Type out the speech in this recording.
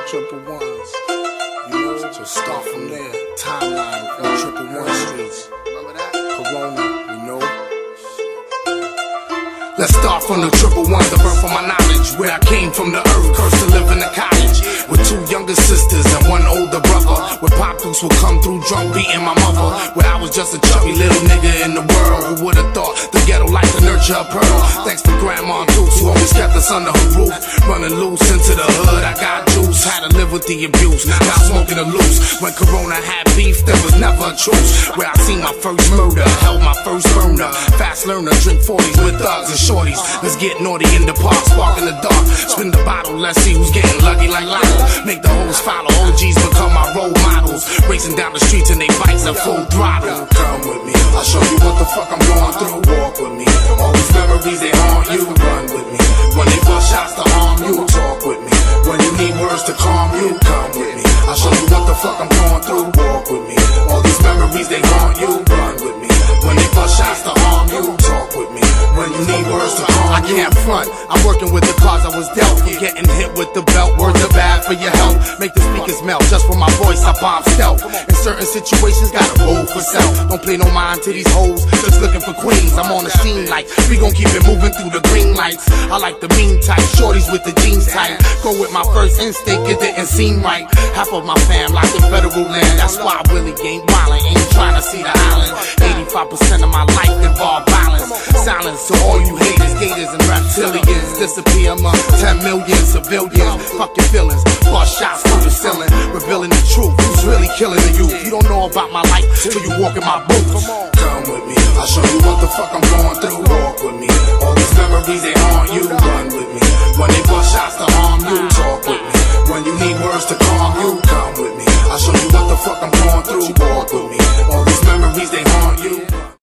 triple ones. You know, so start from there. Timeline on triple one streets. Remember that? Corona, you know. Let's start from the triple one, the birth of my knowledge. Where I came from the earth, cursed to live in a cottage with two younger sisters and one older brother. Where Pop Dukes would come through drunk beating my mother. Where I was just a chubby little nigga in the world. Who would've thought the ghetto life to nurture a pearl? Thanks to Grandma Dukes who always kept us under her roof. Running loose into the hood, I got juice. Had to live with the abuse, got smoking a loose. When Corona had beef, there was never a truce. Where I seen my first murder, held my first burner. Fast learner, drink 40s with thugs and shorties. Let's get naughty in the park, spark in the dark. Spin the bottle, let's see who's getting lucky like Lotto. Make the hoes follow, OGs become my role models. Racing down the streets and they bikes at full throttle. Come with me, I'll show you what the fuck I'm going through. Walk with me, all these memories they haunt you. Run with me, when they bust shots to harm you. Talk with me, when you need words to calm you. Come with me, I'll show you what the fuck I'm going through. Walk with me, all these memories they haunt you. Run with me, when they bust shots to harm you. Talk with me, when you need words to calm you. I can't front, I'm working with the cards I was dealt. Getting hit with the belt, words are bad for your health. Make the speakers melt, just for my voice I bomb stealth. In certain situations, gotta roll for self. Don't pay no mind to these hoes, just looking for queens. I'm on the scene like, we gon' keep it moving through the green lights. I like the mean type, shorties with the jeans tight. Go with my first instinct, it didn't seem right. Half of my fam locked in federal land, that's why I really ain't wildin'. Ain't trying to see the island. 85% of my life involved violence. Silence to all you haters, gators and reptilians. Disappear among 10 million civilians. Fuck your feelings, bust shots through the ceiling. Revealing the truth, who's really killing the youth. You don't know about my life till you walk in my boots. Come with me, I'll show you what the fuck I'm going through. Walk with me, all these memories they haunt you. Run with me, when they bust shots to harm you. Talk with me, when you need words to calm you. Come with me, I'll show you what the fuck I'm going through. Walk with me, all these memories they haunt you.